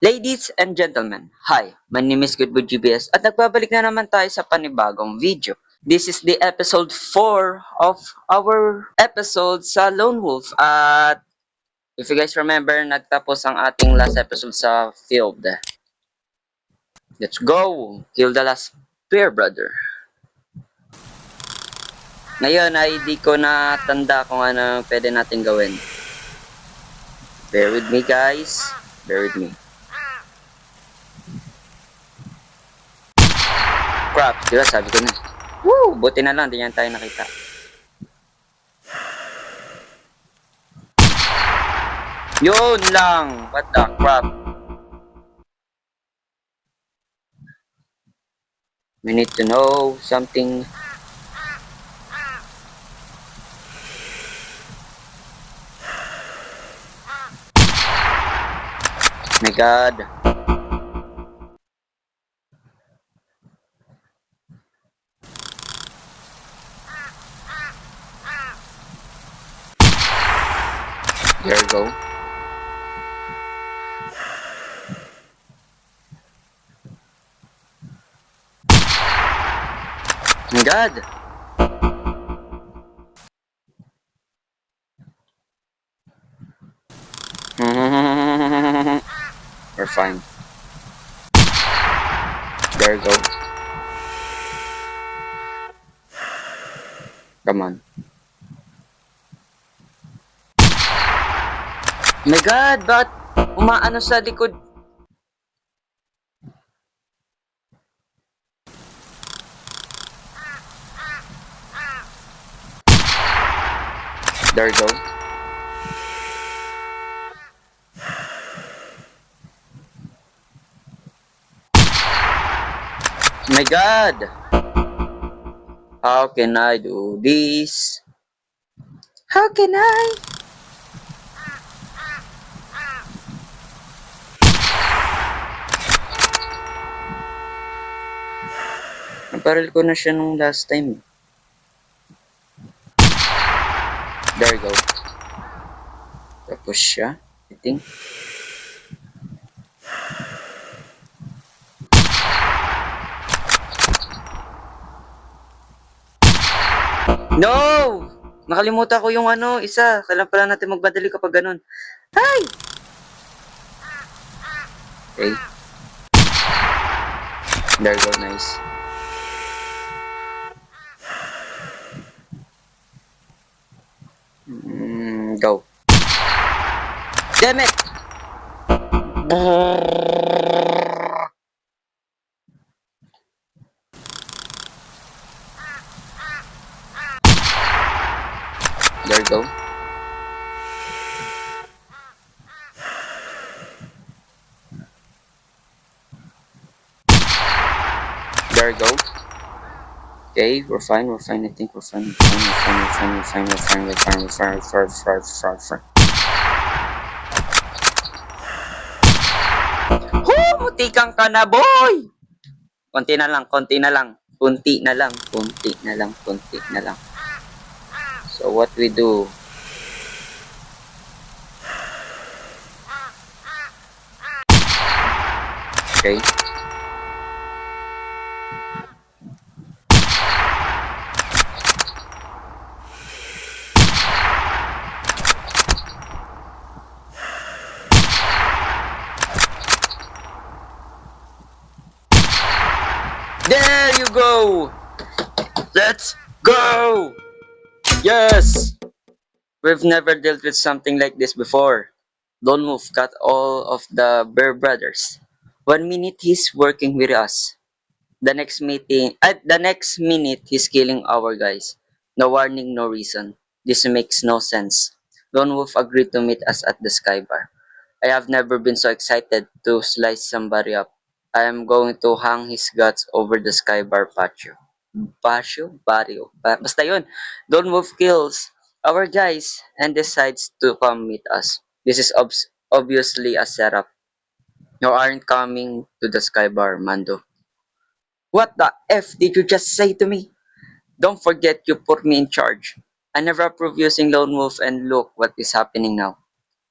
Ladies and gentlemen, hi, my name is Goodwood GBS at nagbabalik na naman tayo sa panibagong video. This is the episode 4 of our episode sa Lone Wolf at if you guys remember, nagtapos ang ating last episode sa field. Let's go! Kill the last bear brother. Ngayon ay di ko na tanda kung ano pwede natin gawin. Bear with me guys, bear with me. Crap, diba sabi ko na. Woo! Buti na lang, di yan tayo nakita. Yun lang! What the crap? We need to know something. My god. There we go. My god. We're fine. There we go. Come on. My god, ba't umaano sa likod? There we go. My god! How can I do this? How can I? Naparil ko na siya nung last time. There we go. Tapos siya, I think. No! Nakalimutan ko yung ano, isa. Kailan pala natin magbadali kapag ganun. Hi! Okay. There we go, nice. Go. Damn it! There we go. There we go. Okay, we're fine, I think we're fine, we're fine. Mutikang ka na, boy! Konti na lang. So, what we do? Okay. There you go! Let's go! Yes! We've never dealt with something like this before. Lone Wolf got all of the Bear brothers. 1 minute he's working with us. The next minute he's killing our guys. No warning, no reason. This makes no sense. Lone Wolf agreed to meet us at the Sky Bar. I have never been so excited to slice somebody up. I am going to hang his guts over the Sky Bar patio. Barrio. Basta yun. Lone Wolf kills our guys and decides to come meet us. This is obviously a setup. You aren't coming to the Sky Bar, Mando. What the F did you just say to me? Don't forget you put me in charge. I never approve using Lone Wolf and look what is happening now.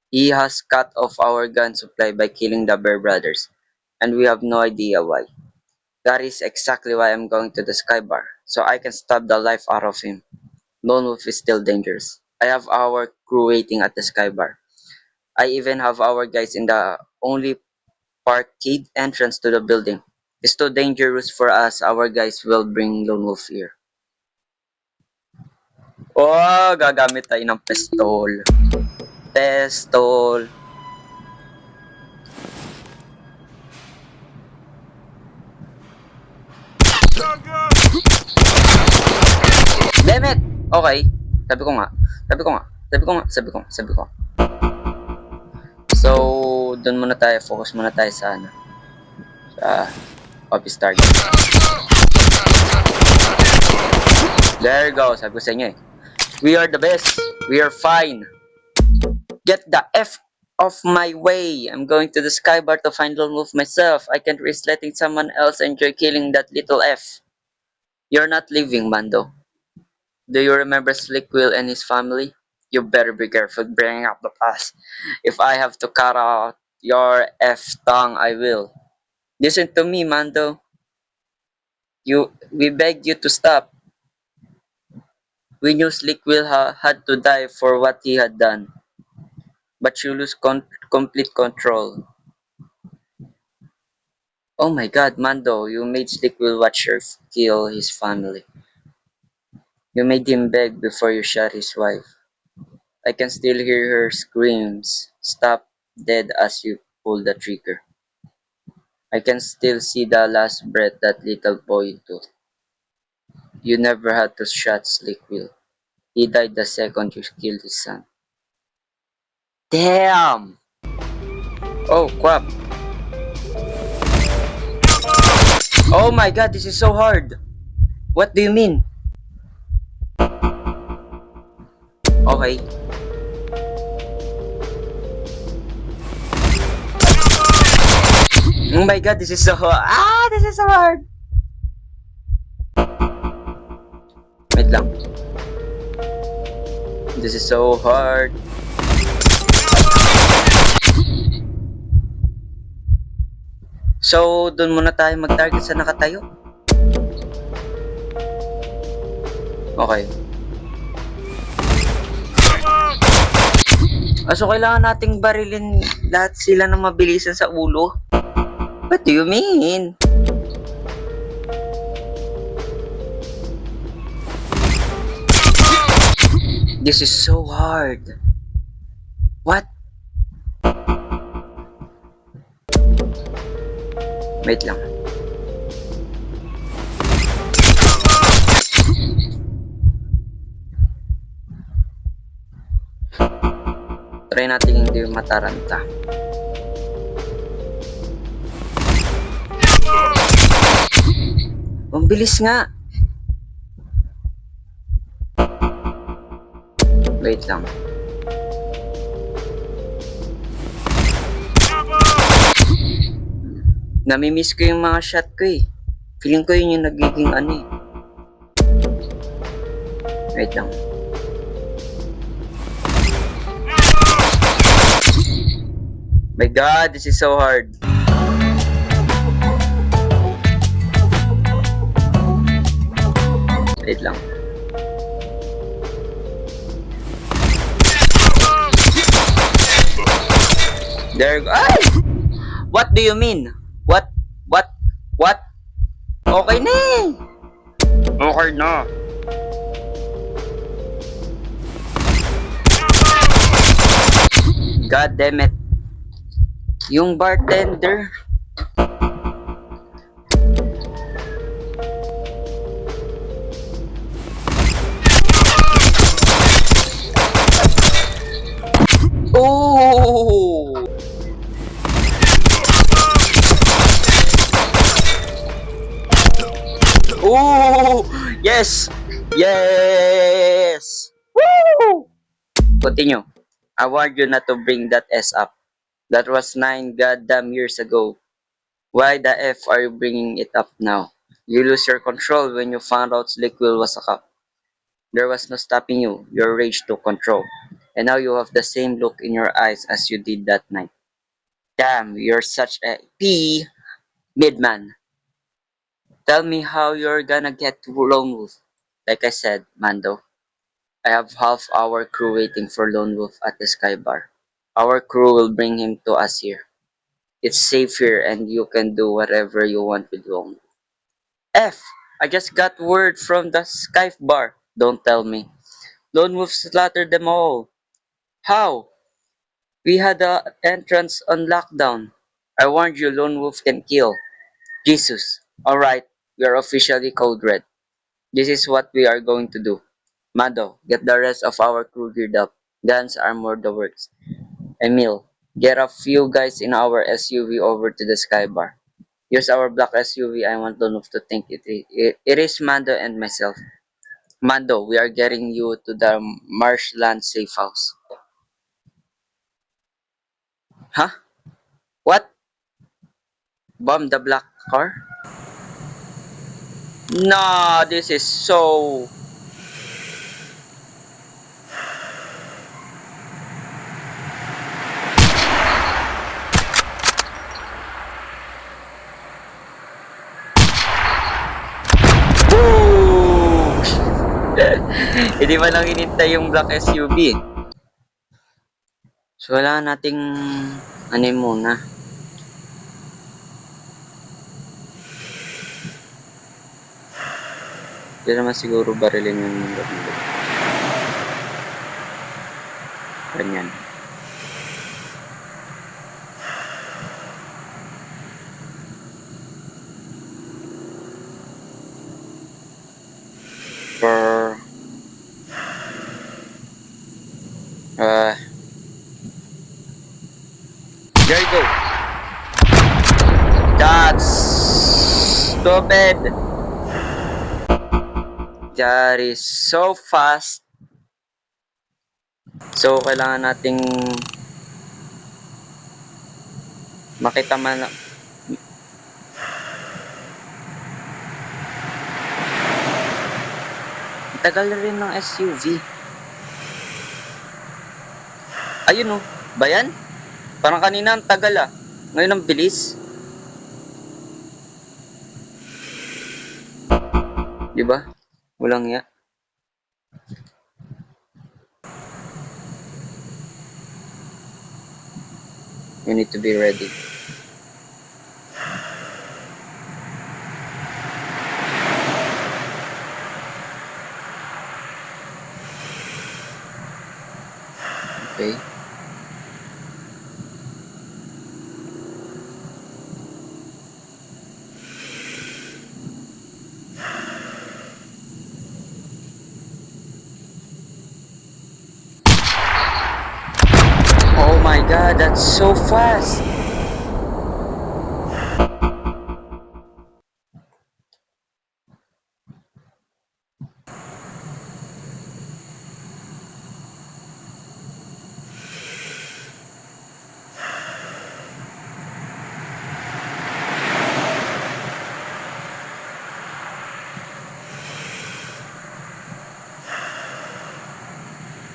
He has cut off our gun supply by killing the Bear Brothers, and we have no idea why. That is exactly why I'm going to the Sky Bar, so I can stab the life out of him. Lone Wolf is still dangerous. I have our crew waiting at the Sky Bar. I even have our guys in the only parkade entrance to the building. It's too dangerous for us. Our guys will bring Lone Wolf here. Oh, gagamit tayo ng pistol. Pistol. Damn it! Okay. Sabi ko nga. Sabi ko nga. Sabi ko nga. Sabi ko. Sabi ko. So, dun muna tayo. Focus muna tayo sa ano. Sa office target. There you go. Sabi ko sa inyo eh. We are the best. We are fine. Get the F off my way. I'm going to the Sky Bar to find Lone Wolf myself. I can't risk letting someone else enjoy killing that little F. You're not leaving, Mando. Do you remember Slickwill and his family? You better be careful bringing up the past. If I have to cut out your F tongue, I will. Listen to me, Mando. We begged you to stop. We knew Slickwill had to die for what he had done. But you lose complete control. Oh my god, Mando, you made Slickwill Watcher kill his family. You made him beg before you shot his wife. I can still hear her screams, stop dead as you pull the trigger. I can still see the last breath that little boy took. You never had to shot Slickwill. He died the second you killed his son. Damn! Oh crap! Oh my god, this is so hard! What do you mean? Okay. Oh my god, this is so hard. This is so hard! Wait lang. This is so hard. So, dun muna tayo mag-target sa nakatayo. Okay. So kailangan nating barilin lahat sila ng mabilisan sa ulo? What do you mean? This is so hard. What? Wait lang. Try natin hindi mataranta. Ang bilis nga. Wait lang. Namimiss ko yung mga shot ko eh. Feeling ko yun yung nagiging ano eh. Wait lang. My god, this is so hard. Wait lang. There you go. Ay! What do you mean? What? Okay na eh. Okay na. God damn it. Yung bartender. Oh! Oh! Yes! Yes! Woo! Continue. I warned you not to bring that S up. That was 9 goddamn years ago. Why the F are you bringing it up now? You lose your control when you found out Slickwill was a cop. There was no stopping you. Your rage took control. And now you have the same look in your eyes as you did that night. Damn, you're such a midman. Tell me how you're gonna get to Lone Wolf. Like I said, Mando, I have half our crew waiting for Lone Wolf at the Sky Bar. Our crew will bring him to us here. It's safe here and you can do whatever you want with Lone Wolf. F! I just got word from the Sky Bar. Don't tell me. Lone Wolf slaughtered them all. How? We had the entrance on lockdown. I warned you Lone Wolf can kill. Jesus. Alright, we are officially code red. This is what we are going to do. Mado, get the rest of our crew geared up. Guns, armor, the works. Emil, get a few guys in our SUV over to the Sky Bar. Use our black SUV. I want Donov to think it is Mando and myself. Mando, we are getting you to the marshland safe house. Huh? What? Bomb the black car? No, this is so... Boom! Hindi man lang inintay yung black SUV. So, wala nating ano muna. Hindi naman siguro barilin yung mundo. Ganyan. For... there you go. That's stupid. That is so fast. So, kailangan nating makita man. Tagal na rin ng SUV. Ayun oh. Ba yan? Parang kanina ang tagal ah. Ngayon ang bilis. Diba? Walang ya. You need to be ready. Okay. Oh my god, that's so fast!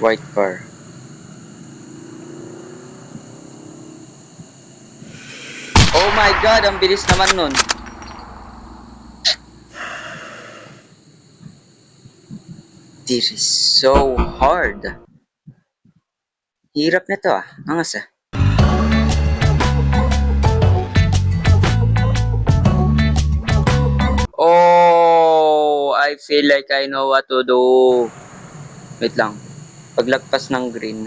White car. Oh my god, ang bilis naman nun. This is so hard. Hirap nito ah. Angas ah. Oh, I feel like I know what to do. Wait lang. Paglagpas ng green.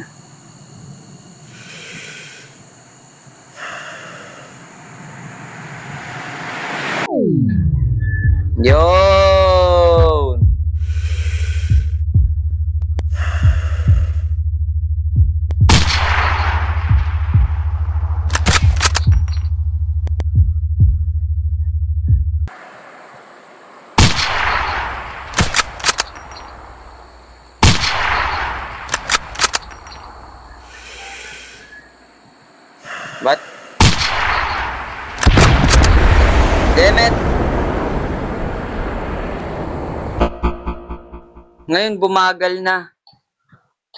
Yun! What? Damn it! Ngayon bumagal na.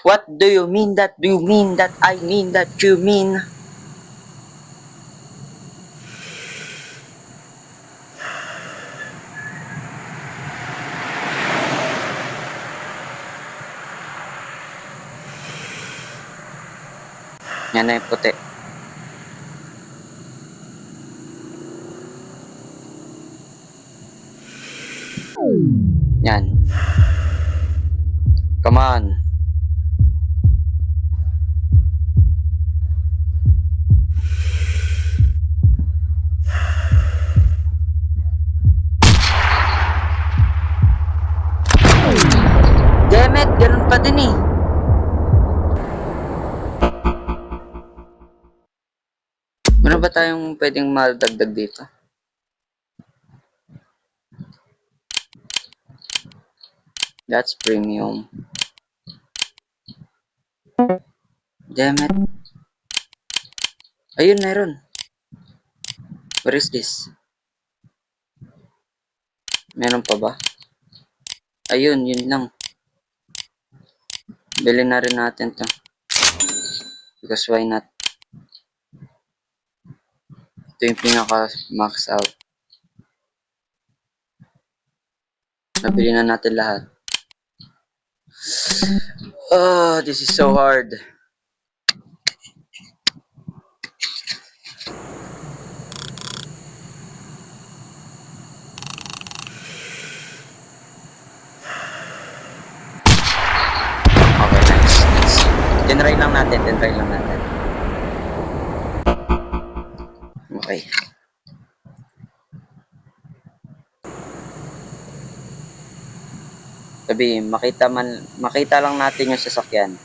What do you mean that? Do you mean that I mean that you mean? Yan na yung puti. Yan. Come on. Damn it, ganun pa din eh. Ano ba tayong pwedeng madagdag dito? That's premium. Damn it. Ayun, meron. What is this? Meron pa ba? Ayun, yun lang. Bilhin na rin natin to. Because why not? Ito yung pinaka max out. Nabili na natin lahat. Oh, this is so hard. Okay, nice. Tinry lang natin. Okay. Sabi, makita lang natin yung sasakyan.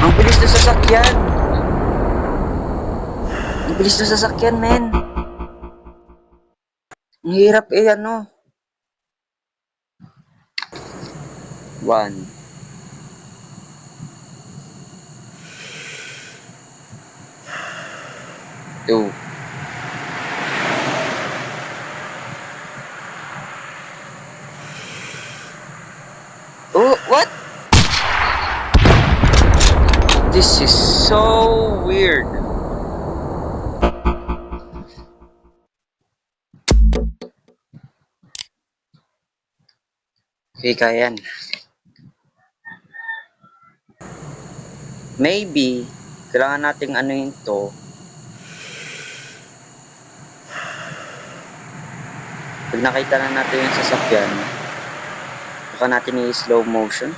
Ang bilis na sasakyan. Ang bilis na sasakyan, men. Ang hirap eh, ano. 1. 2. Oh, what? This is so weird. Okay, kaya yan. Maybe, kailangan nating ano yun to. Pag nakita na natin yung sasakyan, baka natin i-slow motion.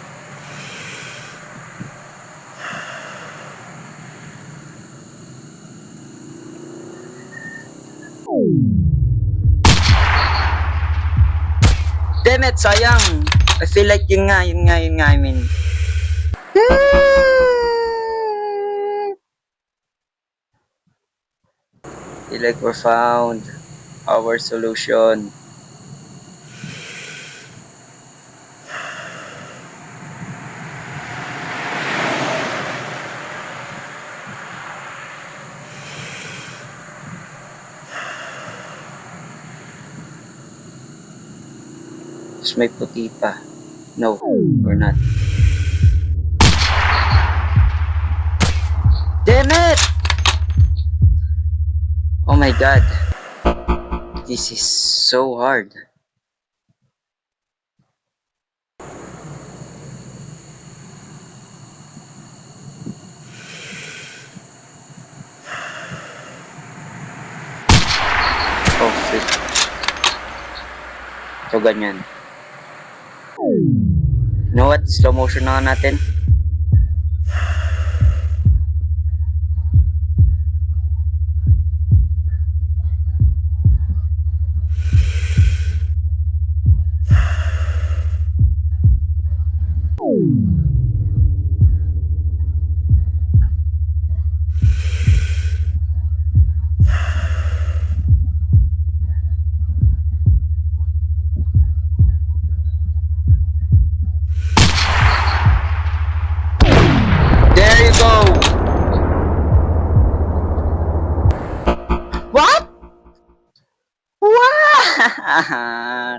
Damn it, sayang! I feel like yun nga, I mean. Feel like we found our solution. Tapos may puti pa. No, we're not. Damn it! Oh my god. This is so hard. Oh shit. So ganyan. You know what? Slow motion na nga natin. Why?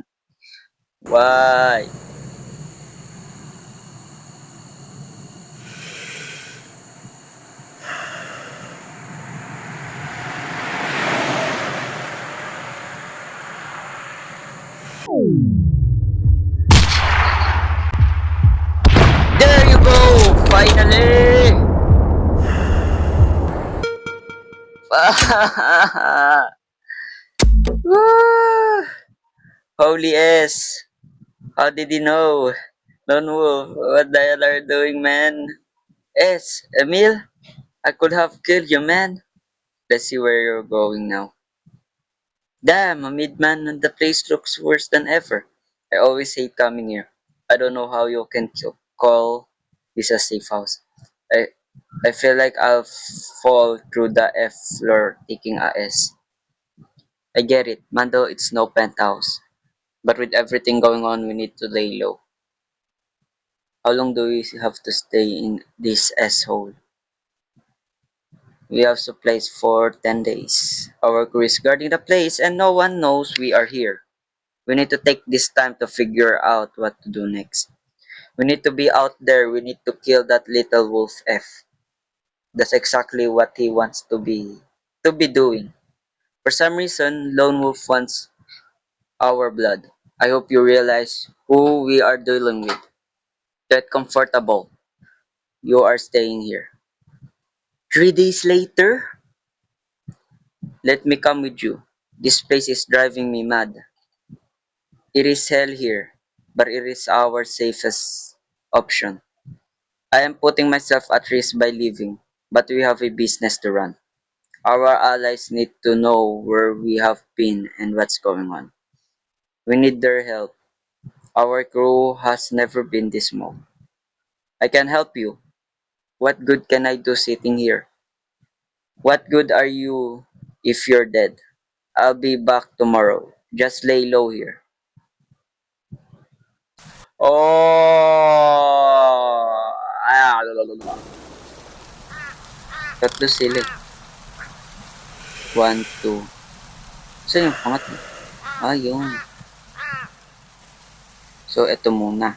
There you go! Finally! Woo! Holy S! How did he know? Lone Wolf, what the hell are you doing, man? S, Emil, I could have killed you, man. Let's see where you're going now. Damn, a midman and the place looks worse than ever. I always hate coming here. I don't know how you can call this a safe house. I, I feel like I'll fall through the F floor taking a S. I get it, Mando, it's no penthouse. But with everything going on, we need to lay low. How long do we have to stay in this S-hole? We have supplies for 10 days. Our crew is guarding the place and no one knows we are here. We need to take this time to figure out what to do next. We need to be out there. We need to kill that little wolf F. That's exactly what he wants to be doing. For some reason, Lone Wolf wants our blood. I hope you realize who we are dealing with. Get comfortable. You are staying here. 3 days later, let me come with you. This place is driving me mad. It is hell here, but it is our safest option. I am putting myself at risk by leaving, but we have a business to run. Our allies need to know where we have been and what's going on. We need their help. Our crew has never been this small. I can help you. What good can I do sitting here? What good are you if you're dead? I'll be back tomorrow. Just lay low here. Oh! Tatlo sila eh. 1, 2. Saan yung pangatlo? Yun. So, eto muna.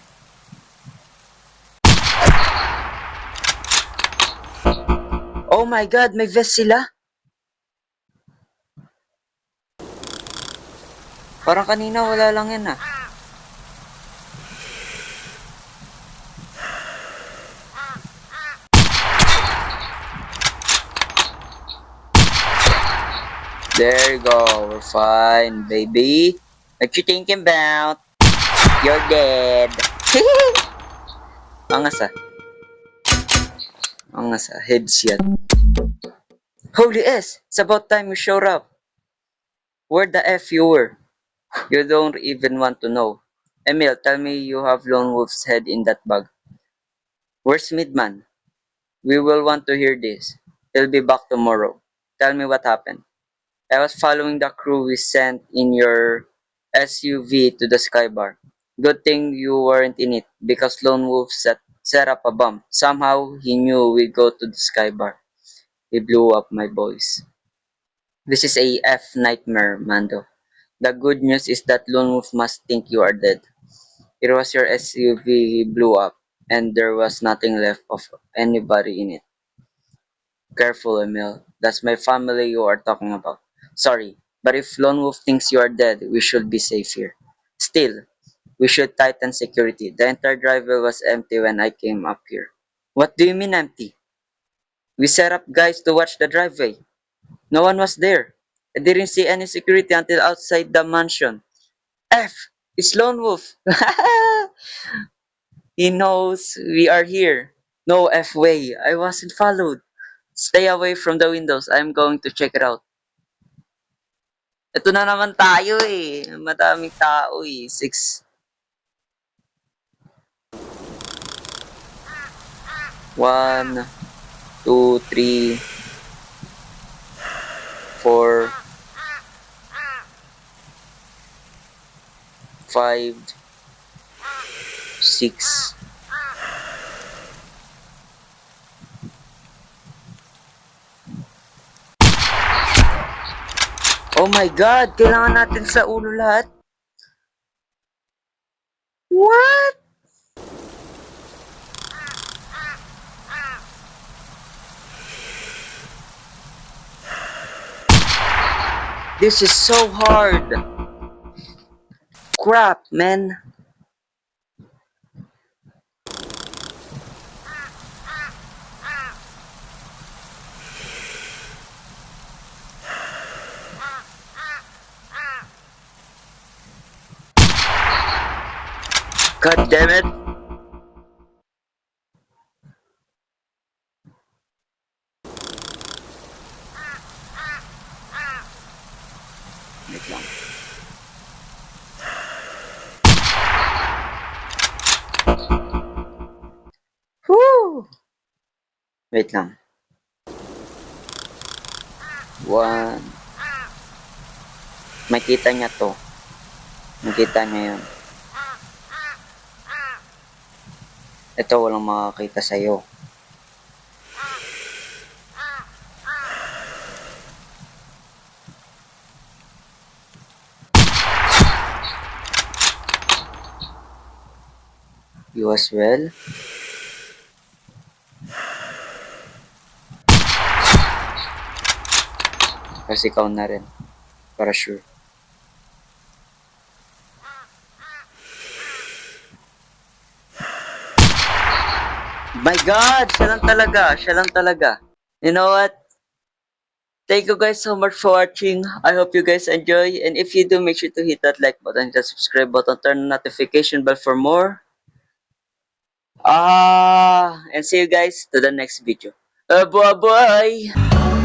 Oh my God! May vest sila? Parang kanina wala lang yan ah. There you go. We're fine, baby. What you thinking about? You're dead. Angas ah. Angas ah. Heads yan. Holy S! It's about time you showed up. Where the F you were? You don't even want to know. Emil, tell me you have Lone Wolf's head in that bag. Where's Midman? We will want to hear this. He'll be back tomorrow. Tell me what happened. I was following the crew we sent in your SUV to the Skybar. Good thing you weren't in it, because Lone Wolf set up a bomb. Somehow he knew we'd go to the Skybar. He blew up my boys. This is a F nightmare, Mando. The good news is that Lone Wolf must think you are dead. It was your SUV he blew up, and there was nothing left of anybody in it. Careful, Emil. That's my family you are talking about. Sorry, but if Lone Wolf thinks you are dead, we should be safe here. Still, we should tighten security. The entire driveway was empty when I came up here. What do you mean empty? We set up guys to watch the driveway. No one was there. I didn't see any security until outside the mansion. F! It's Lone Wolf! He knows we are here. No F way. I wasn't followed. Stay away from the windows. I'm going to check it out. Ito na naman tayo eh. Madaming tao eh. 6. 1, 2, 3, 4, 5, 6. Oh my God! Kailangan natin sa ulo lahat. What? This is so hard. Crap, man. God damn it. Wait lang. Whew. Wait lang. One. Makita niya to. Makita niya yun. Ito walang makakita sa'yo. You as well. Kasi ikaw na rin. Para sure. My God! Siya lang talaga. Siya lang talaga. You know what? Thank you guys so much for watching. I hope you guys enjoy. And if you do, make sure to hit that like button, the subscribe button, turn on notification bell for more. And see you guys to the next video. Bye-bye!